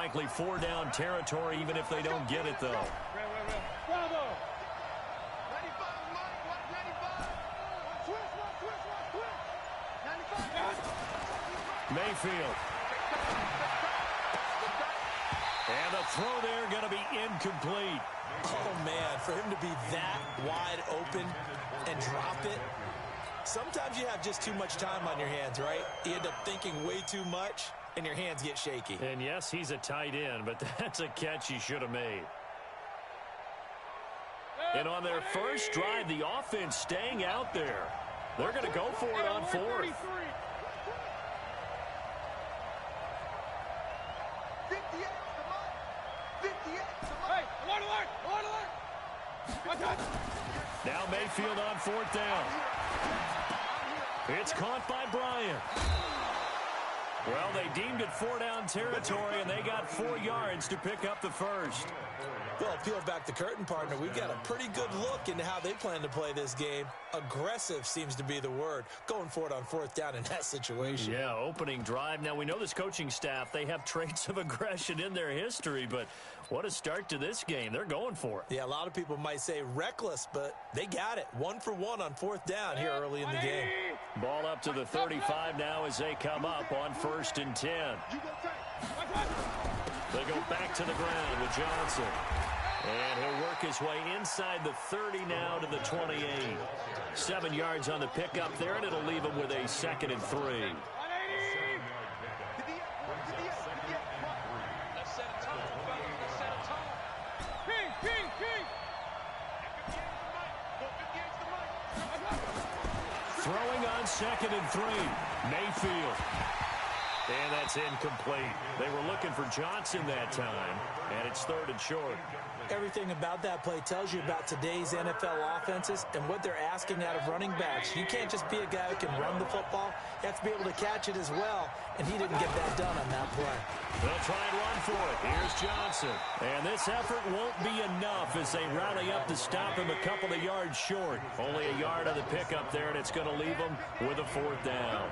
likely 4 down territory, even if they don't get it, though. Bravo! Mayfield. And the throw there going to be incomplete. Oh, man, for him to be that wide open and drop it. Sometimes you have just too much time on your hands, right? You end up thinking way too much, and your hands get shaky. And, yes, he's a tight end, but that's a catch he should have made. And on their first drive, the offense staying out there. They're going to go for it on fourth. Now Mayfield on fourth down. It's caught by Bryant. Well, they deemed it 4 down territory, and they got 4 yards to pick up the first. Well, peel back the curtain, partner. We've got a pretty good look into how they plan to play this game. Aggressive seems to be the word. Going for it on fourth down in that situation. Yeah, opening drive. Now, we know this coaching staff, they have traits of aggression in their history, but what a start to this game. They're going for it. Yeah, a lot of people might say reckless, but they got it. 1 for 1 on fourth down here early in the game. Ball up to the 35 now as they come up on 1st and 10. They go back to the ground with Johnson. And he'll work his way inside the 30 now to the 28. 7 yards on the pickup there, and it'll leave him with a 2nd and 3. Throwing on 2nd and 3. Mayfield. And that's incomplete. They were looking for Johnson that time, and it's 3rd and short. Everything about that play tells you about today's NFL offenses and what they're asking out of running backs. You can't just be a guy who can run the football. You have to be able to catch it as well, and he didn't get that done on that play. They'll try and run for it. Here's Johnson. And this effort won't be enough as they rally up to stop him a couple of yards short. Only a yard on the pickup there, and it's going to leave him with a 4th down.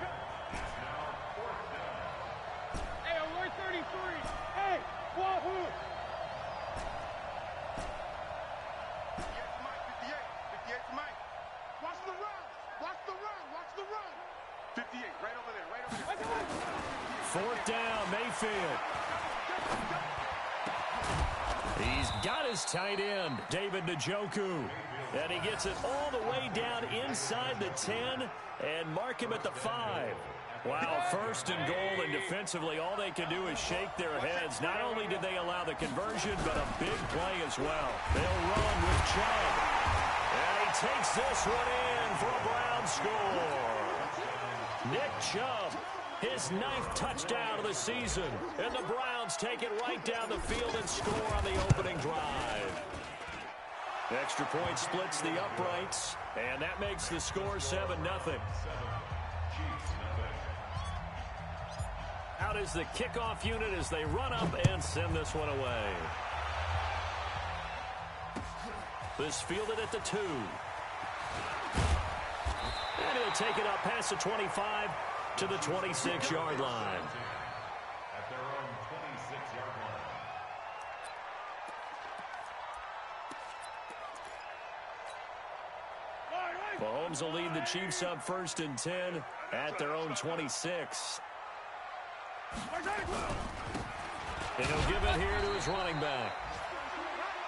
Hey, we're 33. Hey, wahoo! Fourth down, Mayfield. He's got his tight end, David Njoku. And he gets it all the way down inside the 10 and mark him at the 5. Wow, 1st and goal, and defensively all they can do is shake their heads. Not only did they allow the conversion, but a big play as well. They'll run with Chubb. And he takes this one in for a Brown score. Nick Chubb, his 9th touchdown of the season. And the Browns take it right down the field and score on the opening drive. Extra point splits the uprights, and that makes the score 7-0. Out is the kickoff unit as they run up and send this one away. This fielded at the 2. And he'll take it up past the 25 to the 26-yard line. At their own 26-yard line. Mahomes will lead the Chiefs up 1st and 10 at their own 26. And he'll give it here to his running back.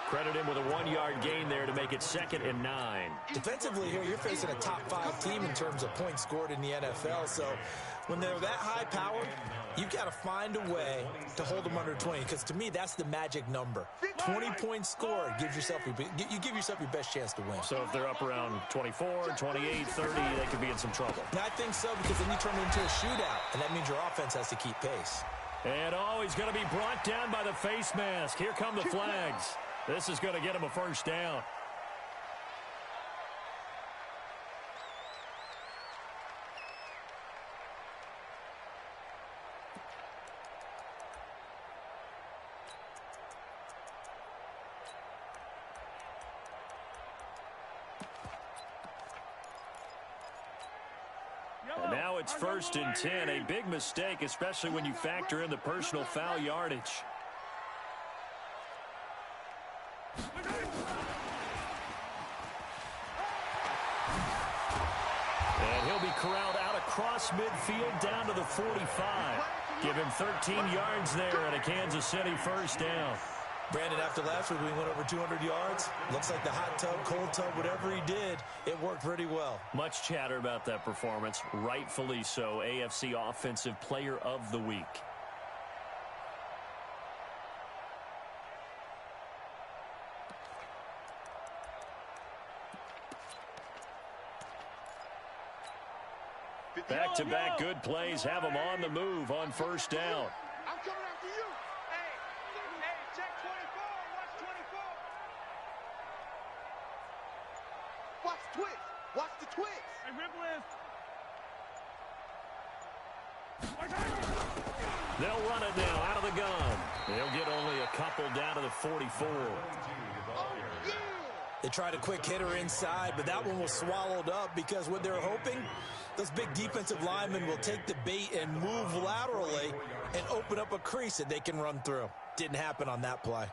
Credit him with a 1-yard gain there to make it 2nd and 9. Defensively here, you're facing a top-5 team in terms of points scored in the NFL. So when they're that high powered, you've got to find a way to hold them under 20. Because to me, that's the magic number. 20 points scored gives yourself you give yourself your best chance to win. So if they're up around 24, 28, 30, they could be in some trouble. And I think so, because then you turn it into a shootout, and that means your offense has to keep pace. And he's going to be brought down by the face mask. Here come the flags. This is going to get him a 1st down. And now it's 1st and 10. A big mistake, especially when you factor in the personal foul yardage. And he'll be corralled out across midfield down to the 45. Give him 13 yards there and a Kansas City first down. Brandon, after last week, we went over 200 yards. Looks like the hot tub, cold tub, whatever he did, it worked pretty well. Much chatter about that performance. Rightfully so. AFC Offensive Player of the Week. Back-to-back good plays have them on the move on first down. I'm coming after you. Hey, check 24. Watch 24. Watch twist. Watch the twist. Hey, Ripple. They'll run it now out of the gun. They'll get only a couple down to the 44. They tried a quick hitter inside, but that one was swallowed up because what they're hoping, those big defensive linemen will take the bait and move laterally and open up a crease that they can run through. Didn't happen on that play.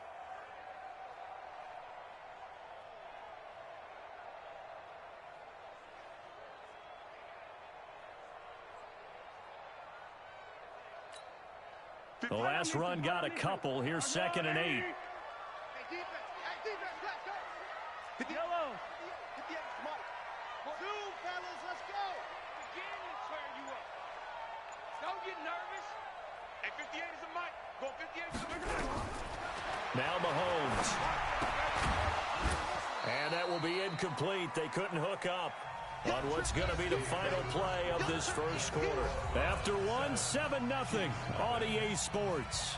The last run got a couple. Here's 2nd and 8. Hey, defense, let's go. Yellow. 58, Mike. 2, fellas, let's go. Begin to turn you up. Don't get nervous. Hey, 58 is a Mike. Go 58 is a Mike. Now Mahomes. And that will be incomplete. They couldn't hook up on what's going to be the final play of this first quarter. After one, 7-0 on EA Sports.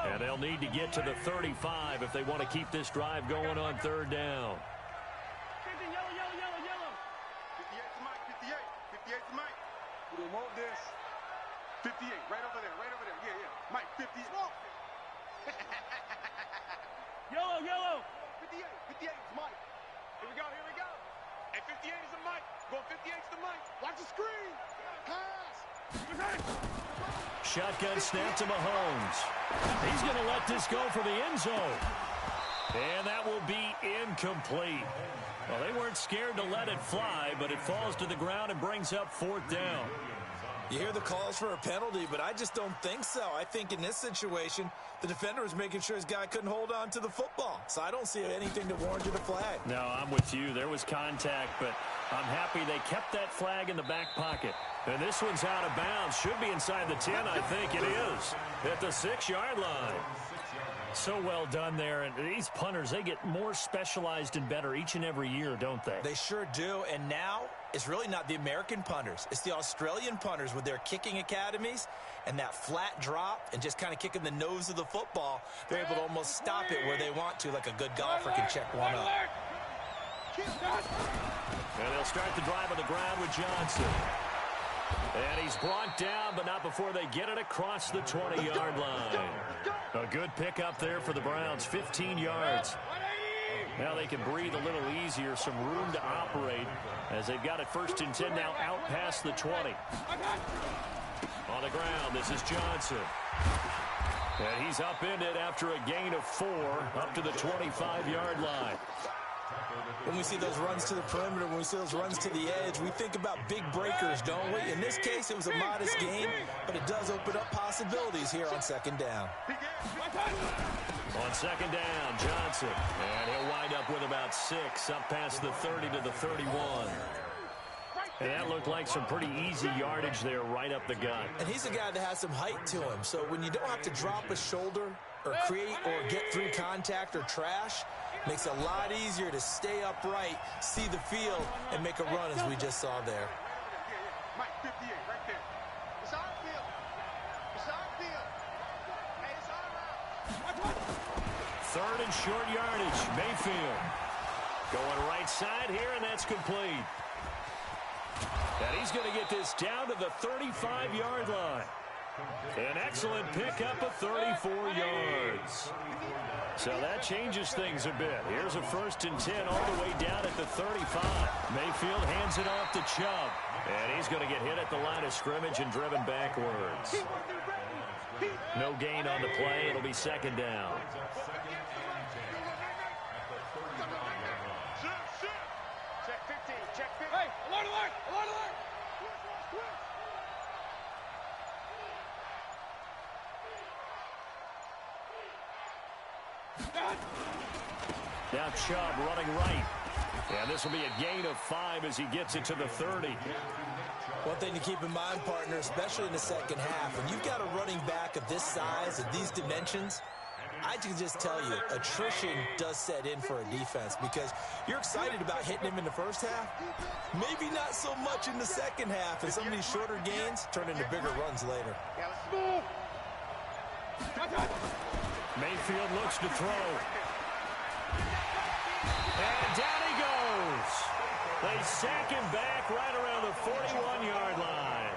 And they'll need to get to the 35 if they want to keep this drive going on third down. Yellow. 58's Mike, 58. 58's Mike. We don't want this. 58, right over there. Yeah. Mike, 50. Yellow. 58 is Mike. Here we go. Hey, 58 is a Mike. Go 58's the Mike. Watch the screen. Pass. Shotgun snap to Mahomes. He's going to let this go for the end zone. And that will be incomplete. Well, they weren't scared to let it fly, but it falls to the ground and brings up 4th down. You hear the calls for a penalty, but I just don't think so. I think in this situation, the defender was making sure his guy couldn't hold on to the football. So I don't see anything to warrant you the flag. No, I'm with you. There was contact, but I'm happy they kept that flag in the back pocket. And this one's out of bounds. Should be inside the 10, I think it is. At the 6-yard line. So well done there. And these punters, they get more specialized and better each and every year, don't they? They sure do. And now it's really not the American punters. It's the Australian punters with their kicking academies and that flat drop and just kind of kicking the nose of the football. They're able to almost stop it where they want to, like a good golfer can check one up. And they'll start the drive on the ground with Johnson. And he's brought down, but not before they get it across the 20-yard line. A good pickup there for the Browns, 15 yards. Now they can breathe a little easier, some room to operate as they've got it 1st and 10 now out past the 20. On the ground, this is Johnson. And he's upended after a gain of 4 up to the 25-yard line. When we see those runs to the perimeter, when we see those runs to the edge, we think about big breakers, don't we? In this case, it was a modest gain, but it does open up possibilities here on 2nd down. On 2nd down, Johnson. And he'll wind up with about 6 up past the 30 to the 31. And that looked like some pretty easy yardage there right up the gut. And he's a guy that has some height to him, so when you don't have to drop a shoulder or create or get through contact or trash, makes it a lot easier to stay upright, see the field, and make a run as we just saw there. Mike, 58, right there. It's our field. It's our field. Hey, it's our route. 3rd and short yardage. Mayfield going right side here, and that's complete. And he's going to get this down to the 35-yard line. An excellent pickup of 34 yards. So that changes things a bit. Here's a 1st and 10 all the way down at the 35. Mayfield hands it off to Chubb. And he's going to get hit at the line of scrimmage and driven backwards. No gain on the play. It'll be 2nd down. Check 15. Check 15. Hey, alert, alert, alert, alert. Now Chubb running right. And this will be a gain of 5 as he gets it to the 30. One thing to keep in mind, partner, especially in the second half, when you've got a running back of this size and these dimensions, I can just tell you, attrition does set in for a defense because you're excited about hitting him in the first half. Maybe not so much in the second half, and some of these shorter gains turn into bigger runs later. Mayfield looks to throw. And down he goes. They sack him back right around the 41-yard line.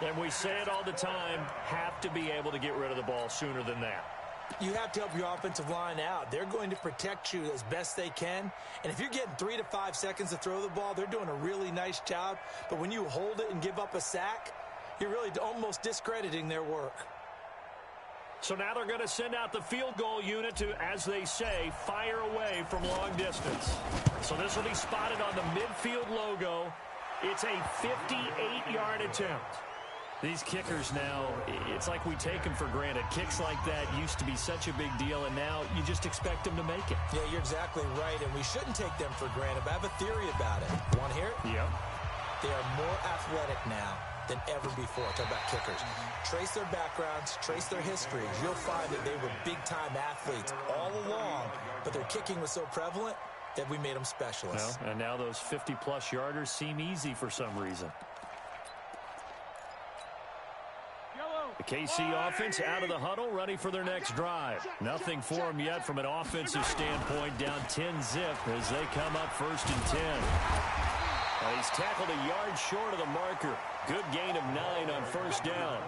And we say it all the time, have to be able to get rid of the ball sooner than that. You have to help your offensive line out. They're going to protect you as best they can. And if you're getting 3 to 5 seconds to throw the ball, they're doing a really nice job. But when you hold it and give up a sack, you're really almost discrediting their work. So now they're going to send out the field goal unit to, as they say, fire away from long distance. So this will be spotted on the midfield logo. It's a 58-yard attempt. These kickers now, it's like we take them for granted. Kicks like that used to be such a big deal, and now you just expect them to make it. Yeah, you're exactly right, and we shouldn't take them for granted. But I have a theory about it. Want to hear it? Yep. They are more athletic now than ever before. Talk about kickers. Trace their backgrounds, trace their histories. You'll find that they were big-time athletes all along, but their kicking was so prevalent that we made them specialists. Well, and now those 50-plus yarders seem easy for some reason. The KC offense out of the huddle, ready for their next drive. Nothing for them yet from an offensive standpoint, down 10-zip as they come up 1st and 10. He's tackled a yard short of the marker. Good gain of 9 on 1st down.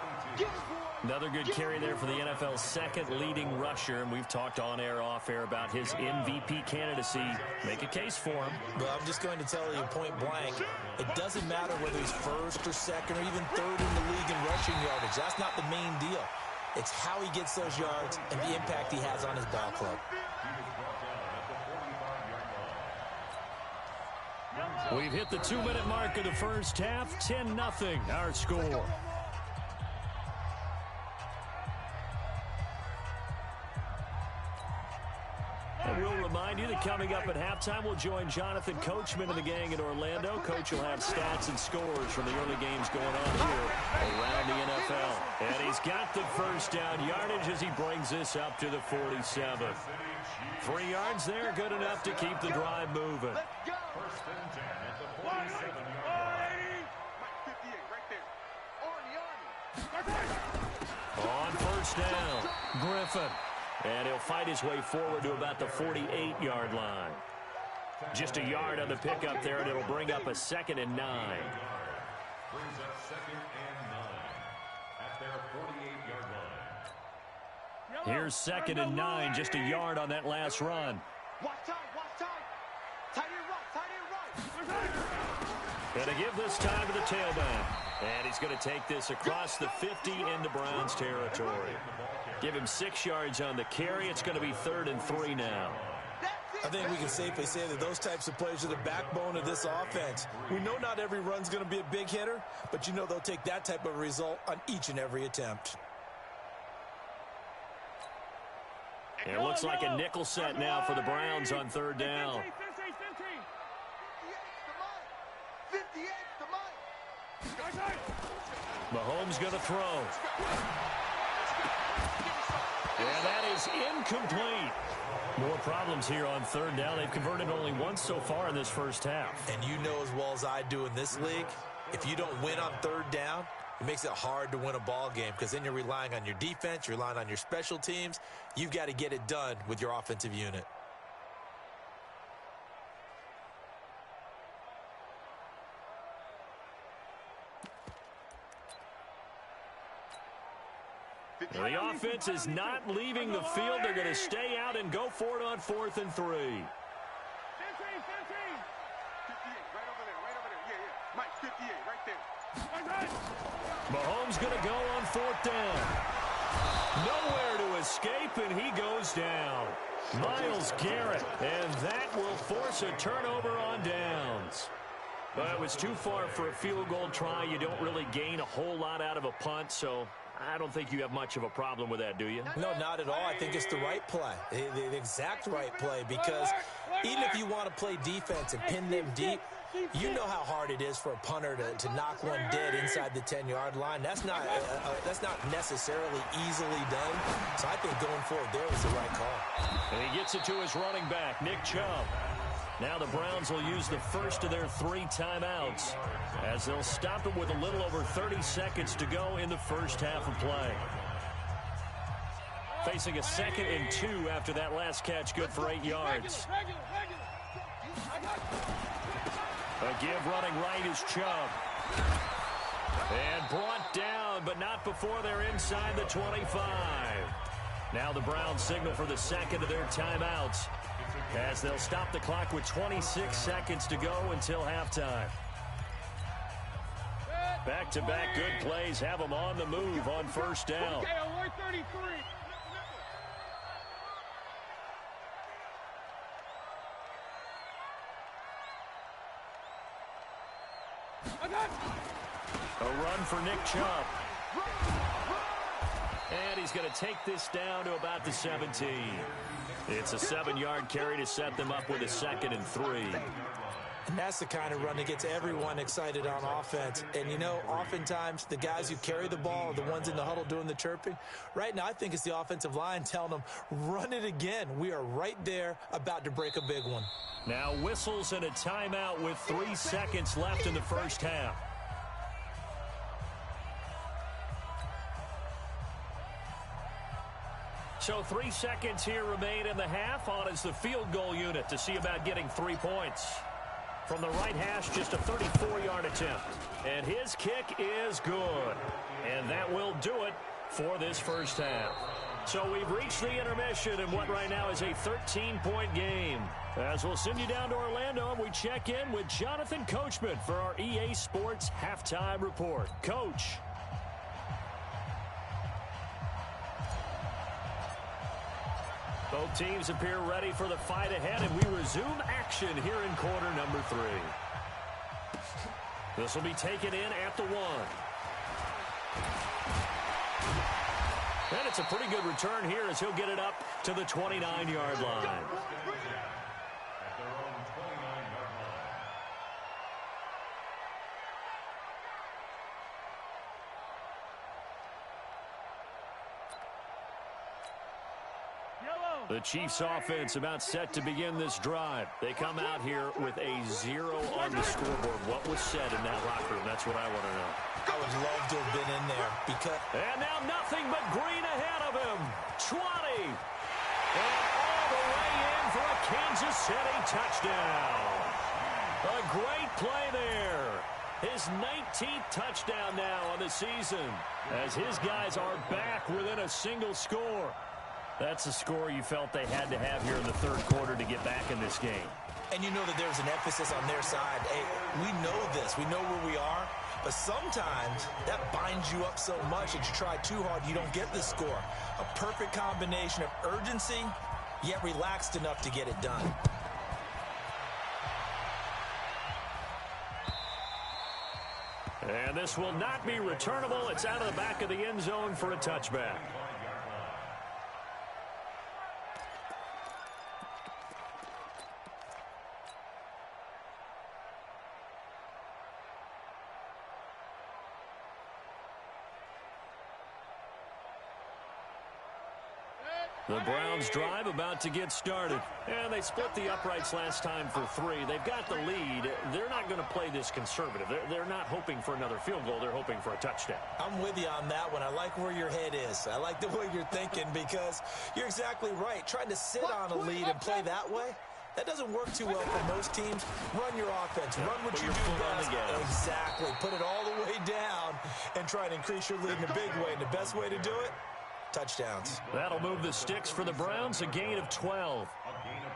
Another good carry there for the NFL's 2nd leading rusher, and we've talked on air, off air about his MVP candidacy. Make a case for him. Well, I'm just going to tell you point blank, it doesn't matter whether he's 1st or 2nd or even 3rd in the league in rushing yardage. That's not the main deal. It's how he gets those yards and the impact he has on his ball club. We've hit the 2-minute mark of the first half. 10-0 our score. And we'll remind you that coming up at halftime, we'll join Jonathan Coachman and the gang in Orlando. Coach will have stats and scores from the early games going on here around the NFL. And he's got the 1st down yardage as he brings this up to the 47. 3 yards there, good enough to keep the drive moving. On 1st down, Griffin. And he'll fight his way forward to about the 48-yard line. Just a yard on the pickup there, and it'll bring up a 2nd and 9. Brings up 2nd and 9 at their 48-yard line. Here's 2nd and 9, just a yard on that last run. Watch time, watch time. Tight end right, tight end right. And to give this time to the tailback. And he's going to take this across the 50 into Browns territory. Give him 6 yards on the carry. It's going to be 3rd and 3 now. I think we can safely say that those types of plays are the backbone of this offense. We know not every run's going to be a big hitter, but you know they'll take that type of result on each and every attempt. It looks like a nickel set now for the Browns on 3rd down. Mahomes going to throw. And that is incomplete. More problems here on 3rd down. They've converted only once so far in this first half. And you know as well as I do in this league, if you don't win on 3rd down, it makes it hard to win a ball game because then you're relying on your defense, you're relying on your special teams. You've got to get it done with your offensive unit. The offense is not leaving the field. They're going to stay out and go for it on 4th and 3. 58, right over there. Yeah. Mike, 58, right there. Mahomes going to go on 4th down. Nowhere to escape, and he goes down. Myles Garrett, and that will force a turnover on downs. But it was too far for a field goal try. You don't really gain a whole lot out of a punt, so I don't think you have much of a problem with that, do you? No, not at all. I think it's the right play, the exact right play, because even if you want to play defense and pin them deep, you know how hard it is for a punter to knock one dead inside the 10-yard line. That's not necessarily easily done. So I think going forward there was the right call. And he gets it to his running back, Nick Chubb. Now the Browns will use the first of their 3 timeouts as they'll stop it with a little over 30 seconds to go in the first half of play. Facing a 2nd and 2 after that last catch, good for 8 yards. A give running right is Chubb. And brought down, but not before they're inside the 25. Now the Browns signal for the 2nd of their timeouts as they'll stop the clock with 26 seconds to go until halftime. Back-to-back good plays have them on the move on 1st down. Okay, on 133. A run for Nick Chubb. And he's going to take this down to about the 17. It's a 7-yard carry to set them up with a 2nd and 3. And that's the kind of run that gets everyone excited on offense. And, you know, oftentimes the guys who carry the ball are the ones in the huddle doing the chirping. Right now, I think it's the offensive line telling them, run it again. We are right there about to break a big one. Now whistles and a timeout with 3 seconds left in the first half. So 3 seconds here remain in the half. On is the field goal unit to see about getting 3 points. From the right hash, just a 34-yard attempt. And his kick is good. And that will do it for this first half. So we've reached the intermission in what right now is a 13-point game. As we'll send you down to Orlando, and we check in with Jonathan Coachman for our EA Sports Halftime Report. Coach. Both teams appear ready for the fight ahead, and we resume action here in quarter number 3. This will be taken in at the 1. And it's a pretty good return here as he'll get it up to the 29-yard line. The Chiefs offense about set to begin this drive. They come out here with a 0 on the scoreboard. What was said in that locker room? That's what I want to know. I would love to have been in there because... And now nothing but green ahead of him. 20. And all the way in for a Kansas City touchdown. A great play there. His 19th touchdown now on the season as his guys are back within a single score. That's a score you felt they had to have here in the third quarter to get back in this game. And you know that there's an emphasis on their side. Hey, we know this. We know where we are. But sometimes that binds you up so much that you try too hard, you don't get the score. A perfect combination of urgency, yet relaxed enough to get it done. And this will not be returnable. It's out of the back of the end zone for a touchback. The Browns drive about to get started. And they split the uprights last time for 3. They've got the lead. They're not going to play this conservative. They're not hoping for another field goal. They're hoping for a touchdown. I'm with you on that one. I like where your head is. I like the way you're thinking because you're exactly right. Trying to sit on a lead and play that way, that doesn't work too well for most teams. Run your offense. Run what you do best. Exactly. Put it all the way down and try and increase your lead in a big way. And the best way to do it, touchdowns. That'll move the sticks for the Browns, a gain of 12.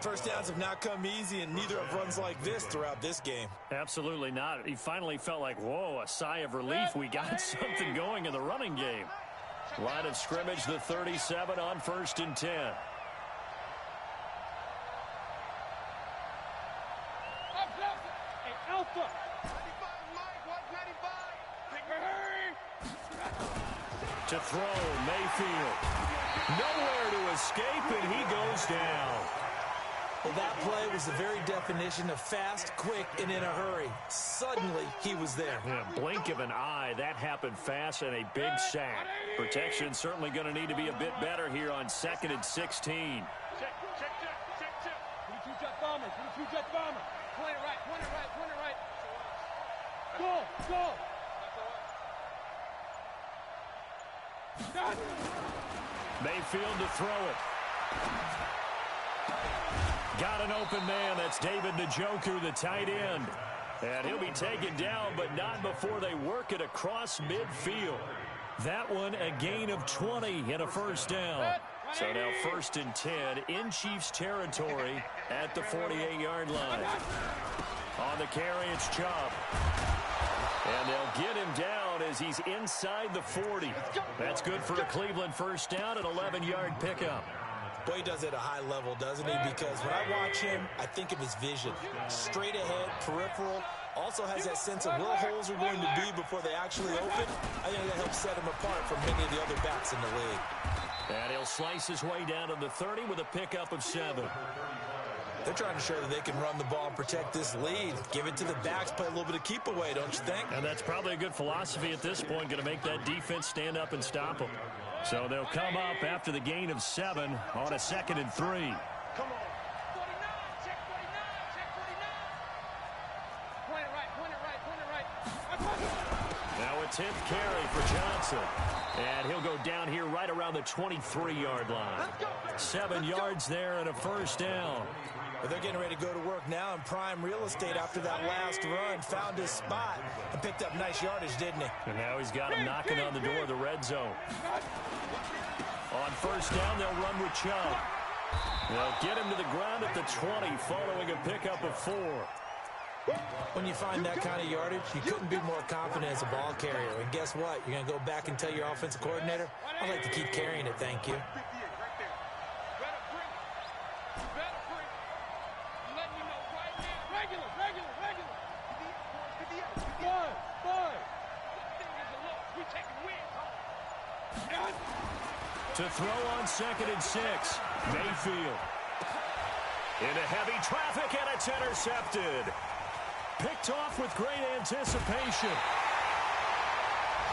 First downs have not come easy, and neither have runs like this throughout this game. Absolutely not. He finally felt like, whoa, a sigh of relief. We got something going in the running game. Line of scrimmage, the 37 on 1st and 10. Alpha. To throw, Mayfield. Nowhere to escape, and he goes down. Well, that play was the very definition of fast, quick, and in a hurry. Suddenly, he was there. Yeah, blink of an eye, that happened fast, and a big sack. Protection certainly going to need to be a bit better here on 2nd and 16. Check. 22 jet bomber. Point it right. Go. Mayfield to throw it. Got an open man. That's David Njoku, the tight end. And he'll be taken down, but not before they work it across midfield. That one, a gain of 20 and a first down. So now 1st and 10 in Chiefs territory at the 48-yard line. On the carry, it's Chubb. And they'll get him down as he's inside the 40. That's good for a Cleveland first down, an 11-yard pickup. Boy, he does it at a high level, doesn't he? Because when I watch him, I think of his vision. Straight ahead, peripheral. Also has that sense of where holes are going to be before they actually open. I think that helps set him apart from many of the other backs in the league. And he'll slice his way down to the 30 with a pickup of 7. They're trying to show that they can run the ball and protect this lead. Give it to the backs, play a little bit of keep away, don't you think? And that's probably a good philosophy at this point, going to make that defense stand up and stop them. So they'll come up after the gain of 7 on a 2nd and 3. Come on. 49, check 49. Point it right. Now a 10th carry for Johnson. And he'll go down here right around the 23-yard line. 7 yards there and a first down. But they're getting ready to go to work now in prime real estate after that last run. Found his spot and picked up nice yardage, didn't he? And now he's got him knocking on the door of the red zone. On first down, they'll run with Chubb. They'll get him to the ground at the 20 following a pickup of 4. When you find that kind of yardage, you couldn't be more confident as a ball carrier. And guess what? You're going to go back and tell your offensive coordinator, I'd like to keep carrying it, thank you. To throw on 2nd and 6. Mayfield. Into heavy traffic, and it's intercepted. Picked off with great anticipation.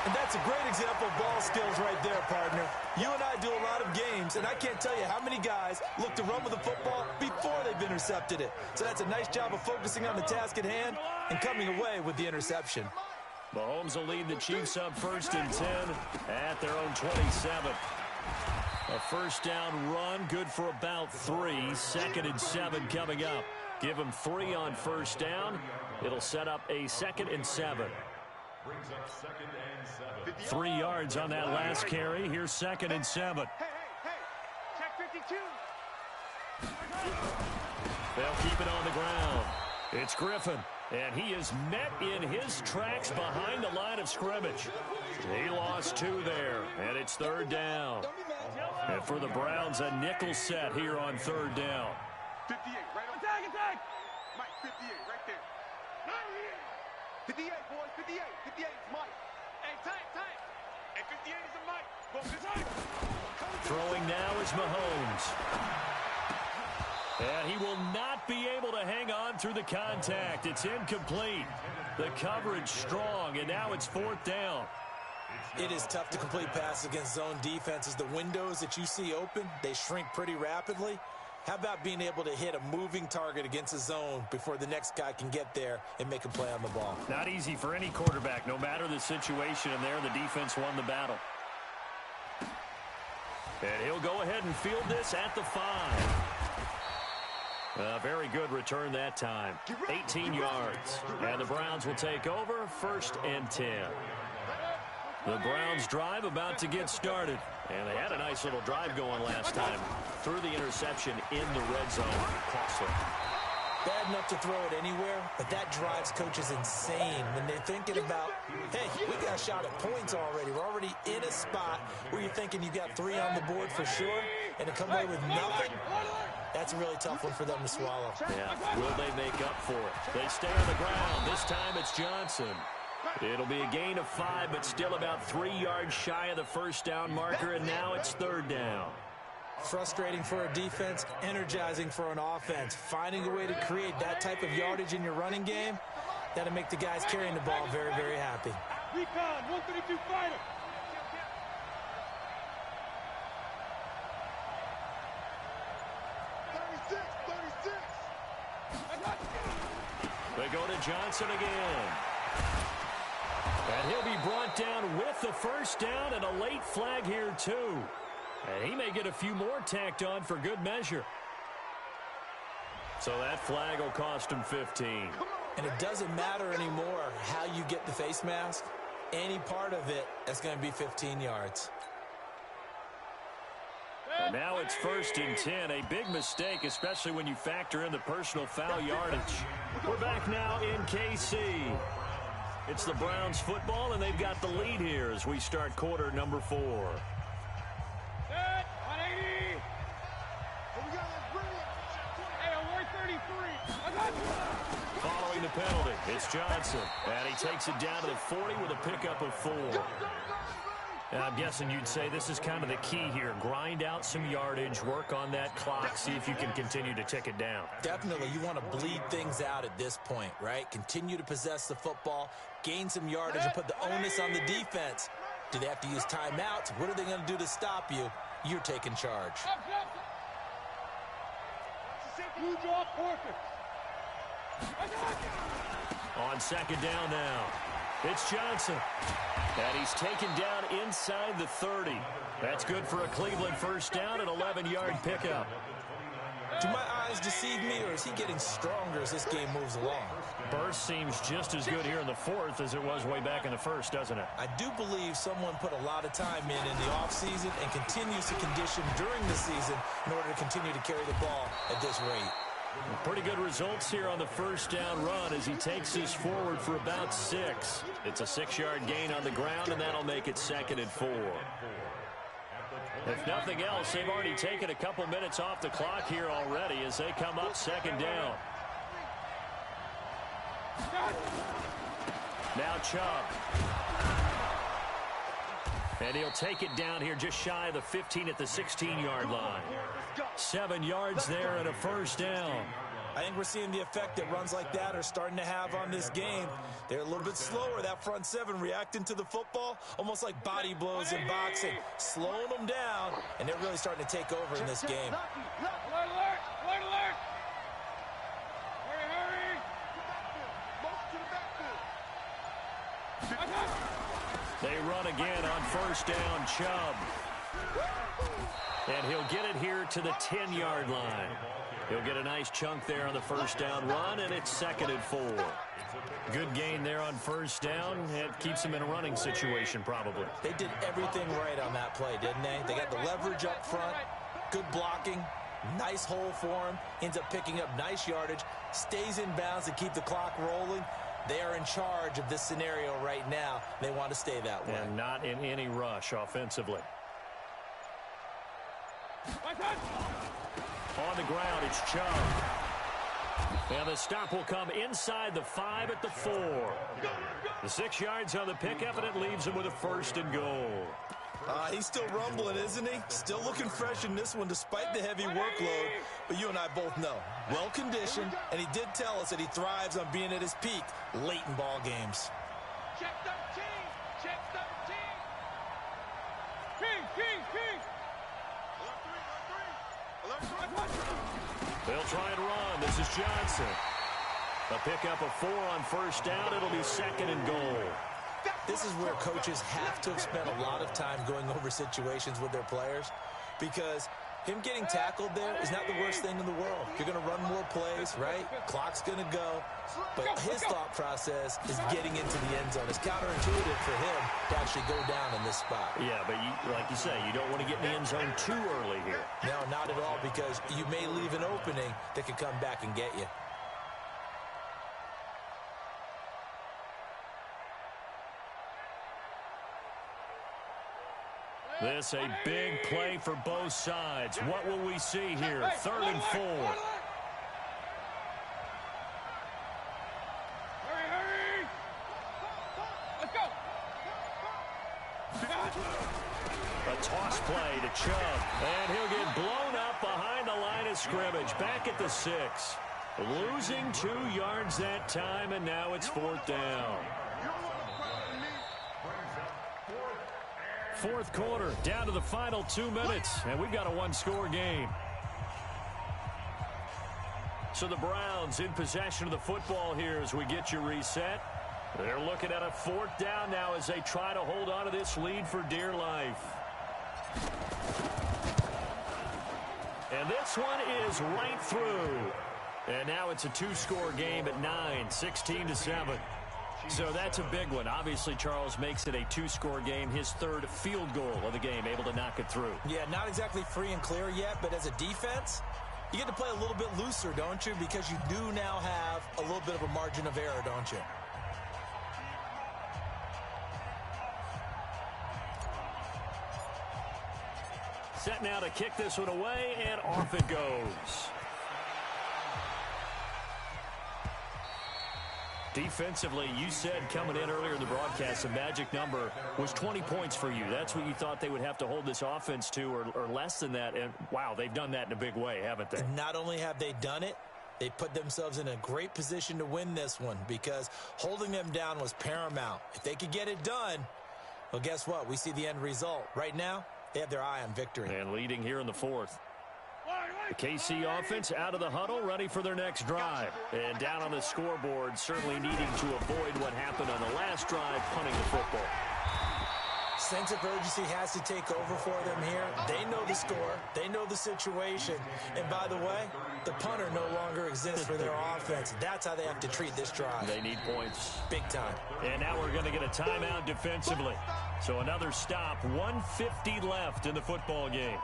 And that's a great example of ball skills right there, partner. You and I do a lot of games, and I can't tell you how many guys look to run with the football before they've intercepted it. So that's a nice job of focusing on the task at hand and coming away with the interception. Mahomes will lead the Chiefs up 1st and 10 at their own 27. A first down run, good for about 3. 2nd and 7 coming up. Give them 3 on first down. It'll set up a 2nd and 7. 3 yards on that last carry. Here's 2nd and 7. Hey. Check 52. They'll keep it on the ground. It's Griffin. And he is met in his tracks behind the line of scrimmage. He lost 2 there, and it's 3rd down. And for the Browns, a nickel set here on 3rd down. 58, right on. Attack! Mike, 58, right there. 58, boys, 58. 58 is Mike. Hey, tight. Hey, 58 is a Mike. Go, tight. Throwing now is Mahomes. And he will not be able to hang on through the contact. It's incomplete. The coverage strong, and now it's 4th down. It is tough to complete passes against zone defenses. The windows that you see open, they shrink pretty rapidly. How about being able to hit a moving target against a zone before the next guy can get there and make a play on the ball? Not easy for any quarterback, no matter the situation, and there the defense won the battle. And he'll go ahead and field this at the 5. Very good return that time. 18 yards. And the Browns will take over 1st and 10. The Browns drive about to get started. And they had a nice little drive going last time. Threw the interception in the red zone. Costly. Bad enough to throw it anywhere, but that drives coaches insane when they're thinking about, hey, we got a shot at points already. We're already in a spot where you're thinking you got 3 on the board for sure, and to come away with nothing, that's a really tough one for them to swallow. Yeah, will they make up for it? They stay on the ground. This time it's Johnson. It'll be a gain of 5, but still about 3 yards shy of the first down marker, and now it's 3rd down. Frustrating for a defense, energizing for an offense. Finding a way to create that type of yardage in your running game, that'll make the guys carrying the ball very, very happy. Recon, 132 fighter. They go to Johnson again. And he'll be brought down with the first down and a late flag here too. And he may get a few more tacked on for good measure. So that flag will cost him 15. And it doesn't matter anymore how you get the face mask. Any part of it, that's going to be 15 yards. And now it's 1st and 10. A big mistake, especially when you factor in the personal foul yardage. We're back now in KC. It's the Browns football, and they've got the lead here as we start quarter number 4. Set, 180. Hey, HoR 33. I got you. Following the penalty, it's Johnson. And he takes it down to the 40 with a pickup of 4. And I'm guessing you'd say this is kind of the key here. Grind out some yardage, work on that clock, see if you can continue to tick it down. Definitely, you want to bleed things out at this point, right? Continue to possess the football, gain some yardage, and put the onus on the defense. Do they have to use timeouts? What are they going to do to stop you? You're taking charge. You draw perfect. On 2nd down now, it's Johnson. And he's taken down inside the 30. That's good for a Cleveland first down and 11-yard pickup. Do my eyes deceive me, or is he getting stronger as this game moves along? Burst seems just as good here in the 4th as it was way back in the 1st, doesn't it? I do believe someone put a lot of time in the offseason and continues to condition during the season in order to continue to carry the ball at this rate. Pretty good results here on the first down run as he takes this forward for about 6. It's a 6-yard gain on the ground, and that'll make it 2nd and 4. If nothing else, they've already taken a couple minutes off the clock here already as they come up 2nd down. Now Chubb. And he'll take it down here just shy of the 15 at the 16-yard line. 7 yards there and a first down. I think we're seeing the effect that runs like that are starting to have on this game. They're a little bit slower, that front 7, reacting to the football, almost like body blows in boxing, slowing them down, and they're really starting to take over in this game. Alert, alert, alert, alert. Hurry, hurry. They run again on first down, Chubb. And he'll get it here to the 10-yard line. He'll get a nice chunk there on the first down run, and it's 2nd and 4. Good gain there on first down. It keeps him in a running situation, probably. They did everything right on that play, didn't they? They got the leverage up front, good blocking, nice hole for him, ends up picking up nice yardage, stays in bounds to keep the clock rolling. They are in charge of this scenario right now. They want to stay that way. And not in any rush offensively. On the ground, it's Chubb. And the stop will come inside the 5 at the 4. The 6 yards on the pickup, and it leaves him with a 1st and goal. He's still rumbling, isn't he? Still looking fresh in this one despite the heavy workload. But you and I both know, well-conditioned, and he did tell us that he thrives on being at his peak late in ball games. Check 13. Check 13. King. They'll try and run. This is Johnson. A pickup of 4 on first down. It'll be 2nd and goal. This is where coaches have to have spent a lot of time going over situations with their players, because him getting tackled there is not the worst thing in the world. You're going to run more plays, right? Clock's going to go. But his thought process is getting into the end zone. It's counterintuitive for him to actually go down in this spot. Yeah, but like you say, you don't want to get in the end zone too early here. No, not at all, because you may leave an opening that could come back and get you. This a big play for both sides. What will we see here? 3rd and 4. Hurry! Let's go! A toss play to Chubb. And he'll get blown up behind the line of scrimmage. Back at the 6. Losing 2 yards that time, and now it's 4th down. 4th quarter, down to the final 2 minutes, and we've got a 1-score game. So the Browns in possession of the football here as we get you reset. They're looking at a 4th down now as they try to hold on to this lead for dear life. And this one is right through. And now it's a 2-score game at 9, 16-7. So that's a big one. Obviously, Charles makes it a 2-score game, his 3rd field goal of the game, able to knock it through. Yeah, not exactly free and clear yet, but as a defense, you get to play a little bit looser, don't you? Because you do now have a little bit of a margin of error, don't you? Set now to kick this one away, and off it goes. Defensively, you said coming in earlier in the broadcast, the magic number was 20 points for you. That's what you thought they would have to hold this offense to, or less than that. And, wow, they've done that in a big way, haven't they? And not only have they done it, they put themselves in a great position to win this one because holding them down was paramount. If they could get it done, well, guess what? We see the end result. Right now, they have their eye on victory. And leading here in the 4th. The KC offense out of the huddle, ready for their next drive. And down on the scoreboard, certainly needing to avoid what happened on the last drive, punting the football. Sense of urgency has to take over for them here. They know the score. They know the situation. And by the way, the punter no longer exists for their offense. That's how they have to treat this drive. They need points. Big time. And now we're going to get a timeout defensively. So another stop, 1:50 left in the football game.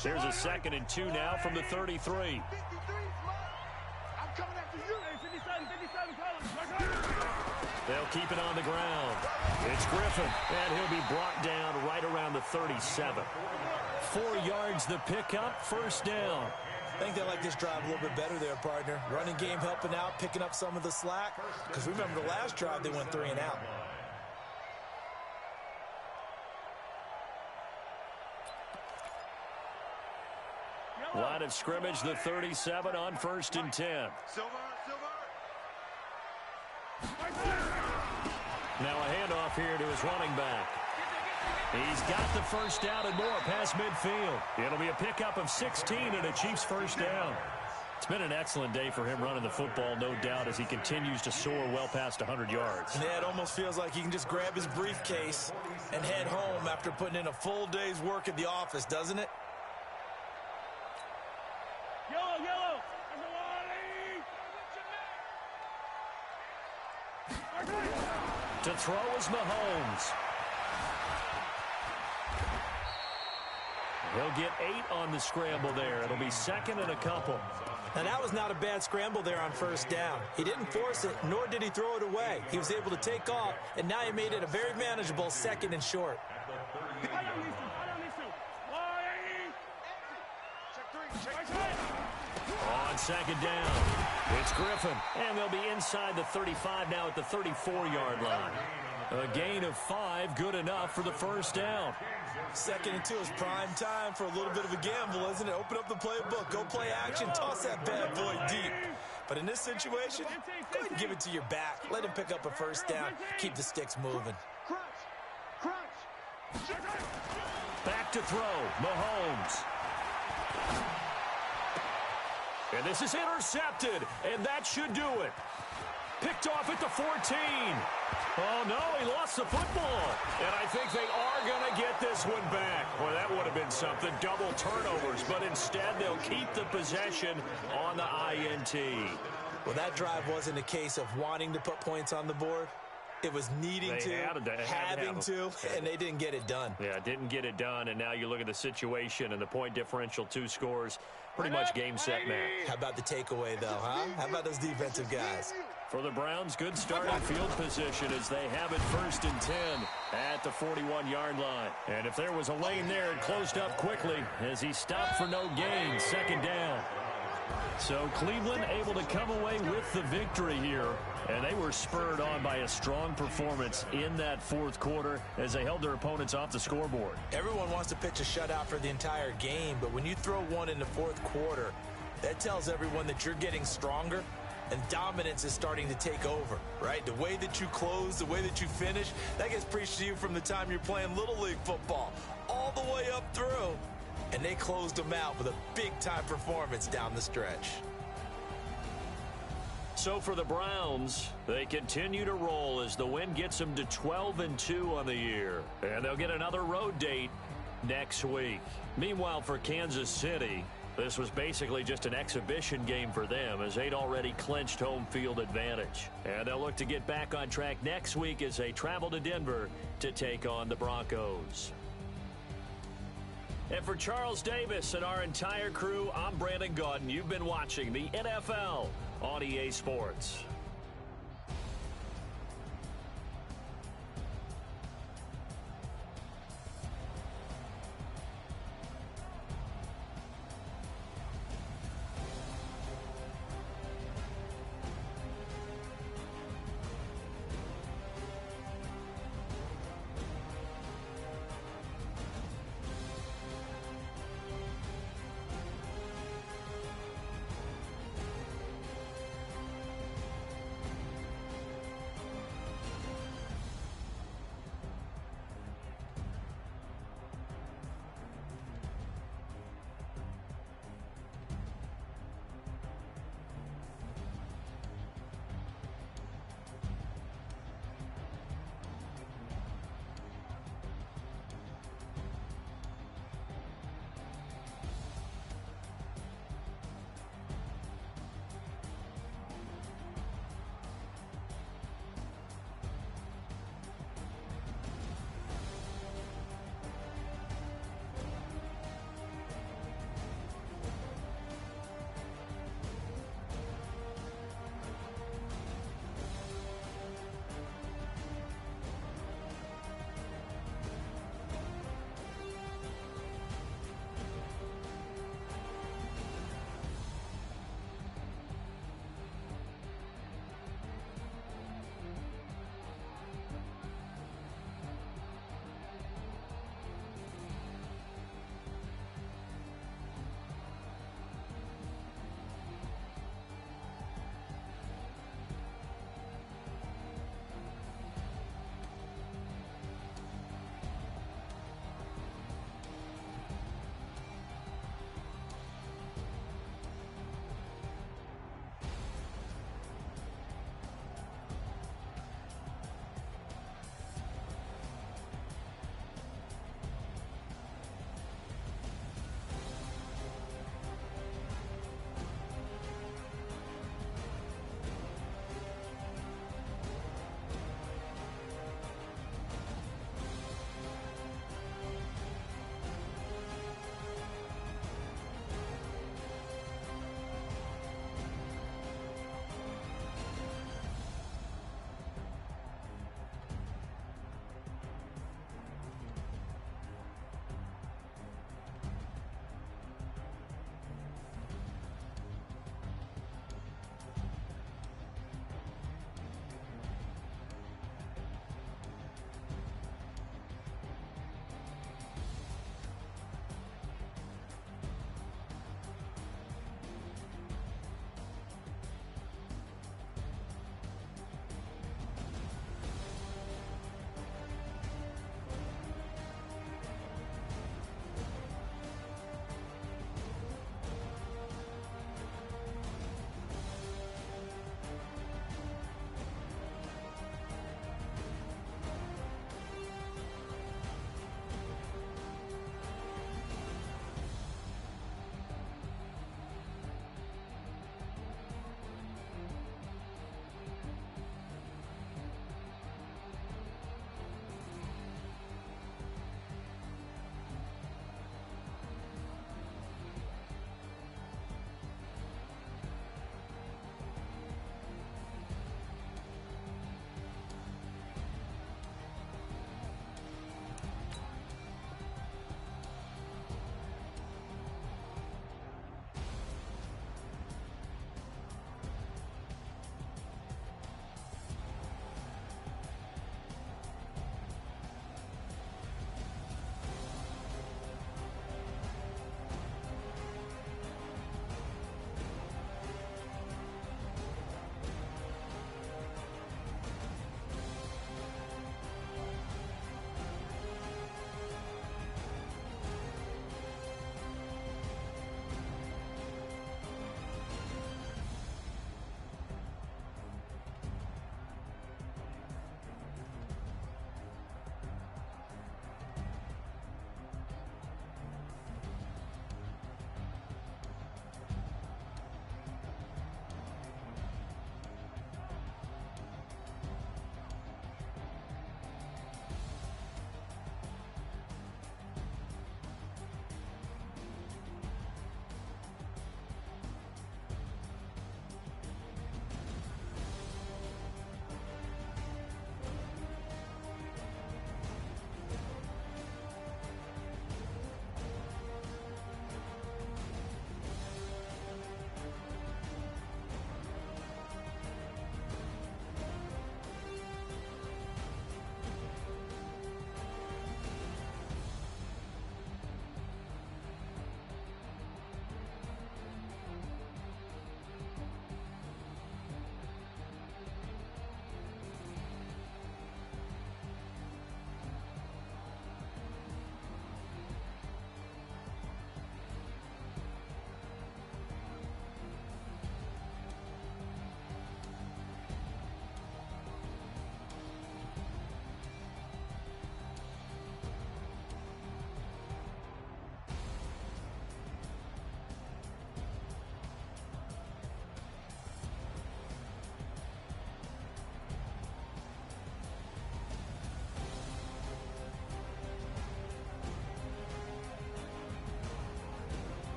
There's a 2nd and 2 now from the 33. I'm coming after you. 57, They'll keep it on the ground. It's Griffin, and he'll be brought down right around the 37. 4 yards the pickup, 1st down. I think they like this drive a little bit better there, partner. Running game helping out, picking up some of the slack. Because remember the last drive, they went 3 and out. Line of scrimmage, the 37 on 1st and 10. Silver. Now a handoff here to his running back. He's got the 1st down and more past midfield. It'll be a pickup of 16 and a Chiefs 1st down. It's been an excellent day for him running the football, no doubt, as he continues to soar well past 100 yards. Yeah, it almost feels like he can just grab his briefcase and head home after putting in a full day's work at the office, doesn't it? Yellow. To throw is Mahomes. He'll get 8 on the scramble there. It'll be 2nd and a couple. Now, that was not a bad scramble there on 1st down. He didn't force it, nor did he throw it away. He was able to take off, and now he made it a very manageable 2nd and short. On 2nd down, it's Griffin, and they'll be inside the 35 now at the 34-yard line. A gain of 5, good enough for the 1st down. 2nd and 2 is prime time for a little bit of a gamble, isn't it? Open up the playbook, go play action, toss that bad boy deep. But in this situation, go ahead and give it to your back. Let him pick up a 1st down, keep the sticks moving. Back to throw, Mahomes. And this is intercepted, and that should do it. Picked off at the 14. Oh, no, he lost the football. And I think they are going to get this one back. Well, that would have been something, double turnovers. But instead, they'll keep the possession on the INT. Well, that drive wasn't a case of wanting to put points on the board. It was needing having to, and they didn't get it done. Yeah, didn't get it done, and now you look at the situation and the point differential, 2 scores, pretty much game, set, match. How about the takeaway, though, huh? How about those defensive guys? For the Browns, good starting field position as they have it 1st and 10 at the 41-yard line. And if there was a lane there, it closed up quickly as he stopped for no gain, 2nd down. So Cleveland able to come away with the victory here, and they were spurred on by a strong performance in that 4th quarter as they held their opponents off the scoreboard. Everyone wants to pitch a shutout for the entire game, but when you throw one in the 4th quarter, that tells everyone that you're getting stronger and dominance is starting to take over, right? The way that you close, the way that you finish, that gets preached to you from the time you're playing Little League football all the way up through. And they closed them out with a big-time performance down the stretch. So for the Browns, they continue to roll as the win gets them to 12-2 on the year. And they'll get another road date next week. Meanwhile, for Kansas City, this was basically just an exhibition game for them as they'd already clinched home field advantage. And they'll look to get back on track next week as they travel to Denver to take on the Broncos. And for Charles Davis and our entire crew, I'm Brandon Gaudin. You've been watching the NFL on EA Sports.